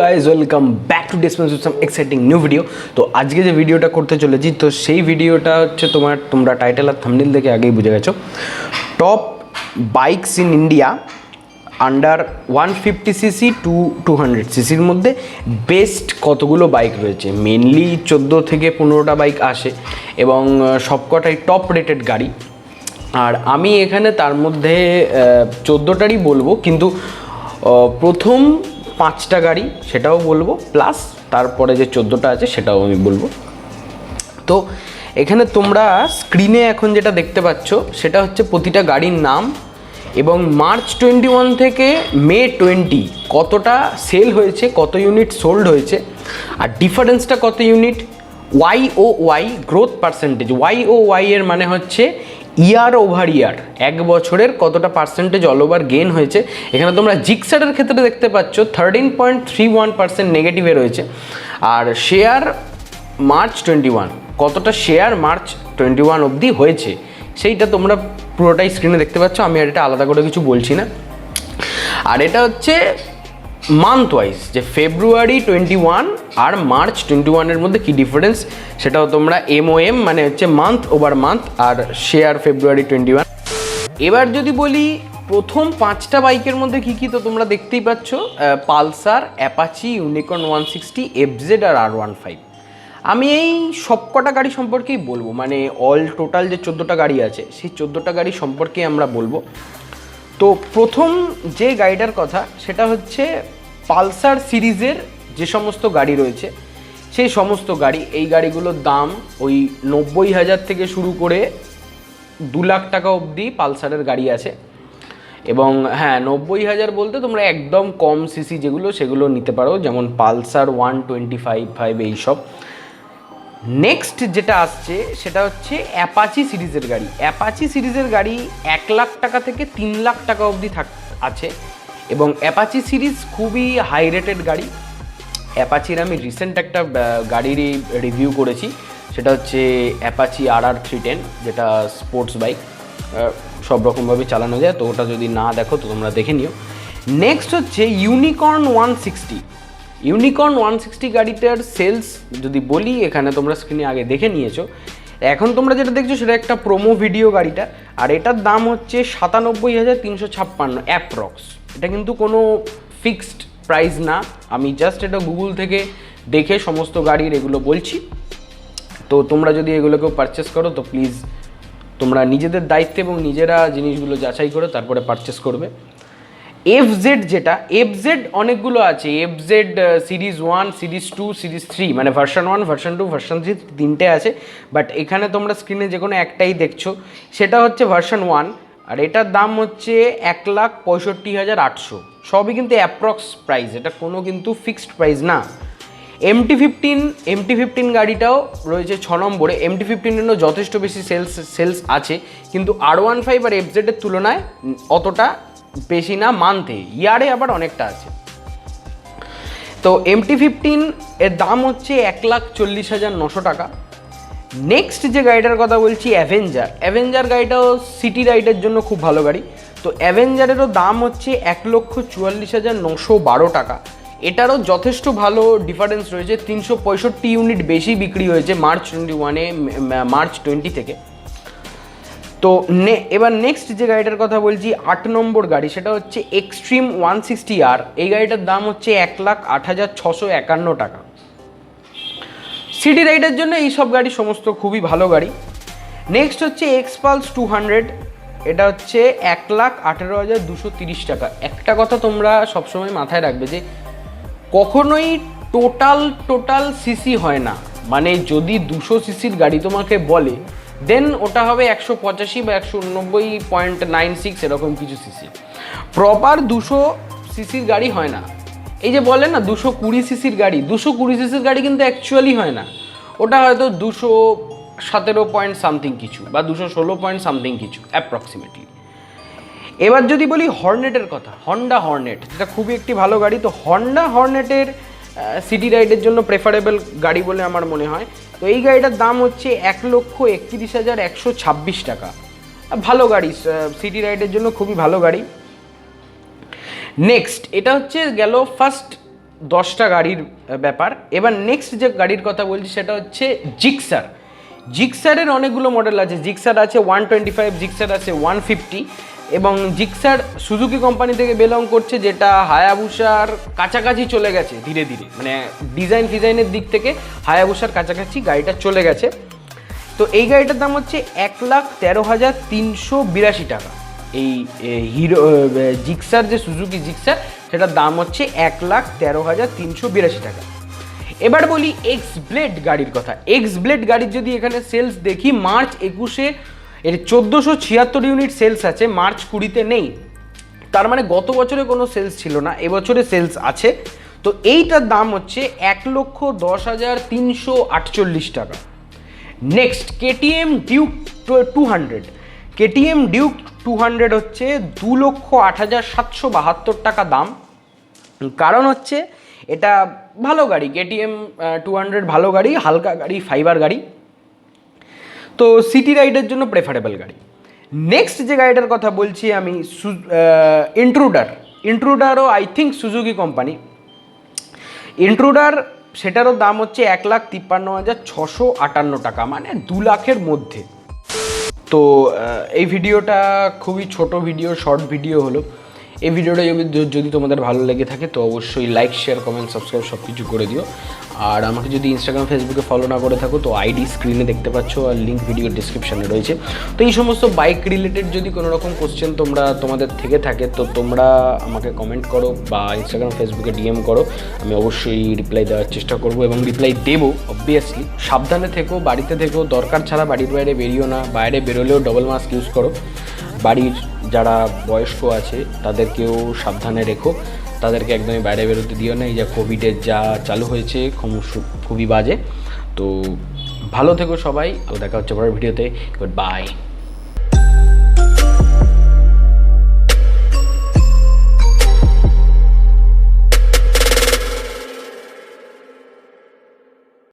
Guys welcome back to dispense with some exciting new video. তো আজকে যে ভিডিওটা করতে চলেছি, তো সেই ভিডিওটা হচ্ছে তোমরা টাইটেল আর থাম্বনেল দেখে আগেই বুঝে গেছো। Top bikes in India under 150cc to 200cc মধ্যে বেস্ট কতগুলো বাইক রয়েছে। মেনলি 14 থেকে 15টা বাইক আসে এবং সবকটাই টপ রেটেড গাড়ি। আর আমি এখানে তার মধ্যে 14টারই বলবো, কিন্তু প্রথম 5টা গাড়ি সেটাও বলবো, প্লাস তারপরে যে 14টা আছে সেটাও আমি বলবো। তো এখানে তোমরা স্ক্রিনে এখন যেটা দেখতে পাচ্ছ সেটা হচ্ছে প্রতিটা গাড়ির নাম এবং মার্চ 21 থেকে মে 20 কতটা সেল হয়েছে, কত ইউনিট সোল্ড হয়েছে, আর ডিফারেন্সটা কত unit. YOY growth percentage, YOY এর মানে হচ্ছে ইয়ার ওভার ইয়ার, এক বছরের কতটা পার্সেন্টেজ অল ওভার গেন হয়েছে। এখানে তোমরা জিক্সারের ক্ষেত্রে দেখতে পাচ্ছ 13.31% নেগেটিভে রয়েছে। আর শেয়ার মার্চ 21, কতটা শেয়ার মার্চ 21 অবধি হয়েছে সেইটা তোমরা পুরোটাই স্ক্রিনে দেখতে পাচ্ছ। আমি আর এটা আলাদা করে কিছু বলছি না। আর এটা হচ্ছে মান্থ ওয়াইজ, যে ফেব্রুয়ারি 21 আর মার্চ 21-এর মধ্যে কী ডিফারেন্স সেটাও তোমরা MOM মানে হচ্ছে মান্থ ওভার মান্থ, আর শেয়ার ফেব্রুয়ারি 21। এবার যদি বলি প্রথম 5টা বাইকের মধ্যে কী কী, তো তোমরা দেখতেই পাচ্ছ পালসার, অ্যাপাচি, ইউনিকর্ন 160, FZ আর R15। আমি এই সবকটা গাড়ি সম্পর্কেই বলবো, মানে অল টোটাল যে 14টা গাড়ি আছে সেই 14টা গাড়ি সম্পর্কেই আমরা বলবো। তো প্রথম যে গাড়িটার কথা সেটা হচ্ছে পালসার সিরিজের যে সমস্ত গাড়ি রয়েছে সেই সমস্ত গাড়ি। এই গাড়িগুলোর দাম ওই 90,000 থেকে শুরু করে 2 লাখ টাকা অবধি পালসারের গাড়ি আছে। এবং হ্যাঁ, 90,000 বলতে তোমরা একদম কম সিসি যেগুলো সেগুলো নিতে পারো, যেমন পালসার 125 এইসব। নেক্সট যেটা আসছে সেটা হচ্ছে অ্যাপাচি সিরিজের গাড়ি। অ্যাপাচি সিরিজের গাড়ি 1 লাখ টাকা থেকে 3 লাখ টাকা অবধি আছে এবং অ্যাপাচি সিরিজ খুবই হাই রেটেড গাড়ি। অ্যাপাচির আমি রিসেন্ট একটা গাড়ির রিভিউ করেছি, সেটা হচ্ছে অ্যাপাচি RR310, যেটা স্পোর্টস বাইক, সব রকমভাবে চালানো যায়। তো ওটা যদি না দেখো তো তোমরা দেখে নিও। নেক্সট হচ্ছে ইউনিকর্ন 160। ইউনিকর্ন 160 গাড়িটার সেলস যদি বলি, এখানে তোমরা স্ক্রিনে আগে দেখে নিয়েছো। এখন তোমরা যেটা দেখছো সেটা একটা প্রোমো ভিডিও গাড়িটা, আর এটার দাম হচ্ছে 97,356 অ্যাপ্রক্স। এটা কিন্তু কোনো ফিক্সড প্রাইস না, আমি জাস্ট এটা গুগল থেকে দেখে সমস্ত গাড়ির এগুলো বলছি। তো তোমরা যদি এগুলোকেও পারচেস করো তো প্লিজ তোমরা নিজেদের দায়িত্বে এবং নিজেরা জিনিসগুলো যাচাই করে তারপরে পারচেস করবে। FZ, যেটা FZ অনেকগুলো আছে, FZ সিরিজ 1, সিরিজ 2, সিরিজ 3, মানে ভার্সন 1, ভার্সন 2, ভার্সন 3 তিনটে আছে। বাট এখানে তোমরা স্ক্রিনে যে কোনো একটাই দেখছো, সেটা হচ্ছে ভার্সন 1, আর এটার দাম হচ্ছে 1,65,800। সবই কিন্তু অ্যাপ্রক্স প্রাইস, এটা কোনো কিন্তু ফিক্সড প্রাইস না। MT-15 গাড়িটাও রয়েছে 6 নম্বরে। MT-15 যথেষ্ট বেশি সেলস আছে, কিন্তু R15 আর FZ এর তুলনায় অতটা বেশি না, মান্থে ইয়ারে আবার অনেকটা আছে। তো MT-15 এর দাম হচ্ছে 1,40,900 টাকা। নেক্সট যে গাড়িটার কথা বলছি অ্যাভেঞ্জার গাড়িটাও সিটি রাইডের জন্য খুব ভালো গাড়ি। তো অ্যাভেঞ্জারেরও দাম হচ্ছে 1,44,912 টাকা। এটারও যথেষ্ট ভালো ডিফারেন্স রয়েছে, 365 ইউনিট বেশি বিক্রি হয়েছে মার্চ 21-এ, মার্চ 20 থেকে। তো এবার নেক্সট যে গাড়িটার কথা বলছি 8 নম্বর গাড়ি, সেটা হচ্ছে এক্সট্রিম 160R। এই গাড়িটার দাম হচ্ছে 1,08,651 টাকা। সিটি রাইডের জন্য এই সব গাড়ি সমস্ত খুবই ভালো গাড়ি। নেক্সট হচ্ছে এক্সপালস 200, এটা হচ্ছে 1,18,230 টাকা। একটা কথা তোমরা সবসময় মাথায় রাখবে যে কখনোই টোটাল সিসি হয় না, মানে যদি 200 সিসির গাড়ি তোমাকে বলে দেন ওটা হবে 185 বা 189.96 এরকম কিছু সিসি। প্রপার 200 সিসির গাড়ি হয় না। এই যে বলে না 220 সিসির গাড়ি, 220 সিসির গাড়ি কিন্তু অ্যাকচুয়ালি হয় না, ওটা হয়তো 217 পয়েন্ট সামথিং কিছু বা 216 পয়েন্ট সামথিং কিছু অ্যাপ্রক্সিমেটলি। এবার যদি বলি হর্নেটের কথা, হন্ডা হর্নেট, যেটা খুবই একটি ভালো গাড়ি। তো হন্ডা হর্নেটের সিটি রাইডের জন্য প্রেফারেবল গাড়ি বলে আমার মনে হয়। তো এই গাড়িটার দাম হচ্ছে 1,31,126 টাকা। ভালো গাড়ি, সিটি রাইডের জন্য খুবই ভালো গাড়ি। নেক্সট এটা হচ্ছে গেল ফার্স্ট 10টা গাড়ির ব্যাপার। এবার নেক্সট যে গাড়ির কথা বলছি সেটা হচ্ছে জিক্সার। জিক্সারের অনেকগুলো মডেল আছে। জিক্সার আছে 125, জিক্সার আছে 150, এবং জিক্সার সুজুকি কোম্পানি থেকে বিলং করছে, যেটা হায়াবুসার কাছাকাছি চলে গেছে ধীরে ধীরে, মানে ডিজাইনের দিক থেকে হায়াবুসার কাছাকাছি গাড়িটা চলে গেছে। তো এই গাড়িটার দাম হচ্ছে 1,13,382 টাকা। এই হিরো জিক্সার, যে সুজুকি জিক্সার, সেটার দাম হচ্ছে 1,13,382 টাকা। এবার বলি এক্স ব্লেড গাড়ির কথা। এক্স ব্লেড গাড়ির যদি এখানে সেলস দেখি, মার্চ 21-এ এর 1476 ইউনিট সেলস আছে, মার্চ 20-তে নেই। তার মানে গত বছরে কোনো সেলস ছিল না, এবছরে সেলস আছে। তো এইটার দাম হচ্ছে 1,10,348 টাকা। Next KTM Duke 200। KTM Duke 200 হচ্ছে 2,08,772 টাকা দাম। কারণ হচ্ছে এটা ভালো গাড়ি, কেটিএম 200 ভালো গাড়ি, হালকা গাড়ি, ফাইবার গাড়ি, তো সিটি রাইডের জন্য প্রেফারেবল গাড়ি। নেক্সট যে গাড়িটার কথা বলছি আমি, ইন্ট্রুডারও I think Suzuki company. Intruder, সেটারও দাম হচ্ছে 1,53,658 টাকা, মানে 2 লাখের মধ্যে। তো এই ভিডিওটা খুবই ছোট ভিডিও, শর্ট ভিডিও হলো। এই ভিডিওটা যদি তোমাদের ভালো লেগে থাকে তো অবশ্যই লাইক, শেয়ার, কমেন্ট, সাবস্ক্রাইব সব কিছু করে দিও। আর আমাকে যদি ইনস্টাগ্রাম, ফেসবুকে ফলো না করে থাকো তো আইডি স্ক্রিনে দেখতে পাচ্ছ, আর লিঙ্ক ভিডিও ডিসক্রিপশানে রয়েছে। তো এই সমস্ত বাইক রিলেটেড যদি কোনো রকম কোশ্চেন তোমাদের থেকে থাকে তো তোমরা আমাকে কমেন্ট করো বা ইনস্টাগ্রাম, ফেসবুকে ডিএম করো, আমি অবশ্যই রিপ্লাই দেওয়ার চেষ্টা করব এবং রিপ্লাই দেবো অবভিয়াসলি। সাবধানে থেকো, বাড়িতে থেকো, দরকার ছাড়া বাড়ির বাইরে বেরিও না, বাইরে বেরোলেও ডবল মাস্ক ইউজ করো। বাড়ির যারা বয়স্ক আছে তাদেরকেও সাবধানে রেখো, তাদেরকে একদমই বাইরে বেরোতে দিও না। এই যে কোভিডের যা চালু হয়েছে খুবই বাজে। তো ভালো থেকো সবাই, দেখা হচ্ছে পরের ভিডিওতে। Good bye.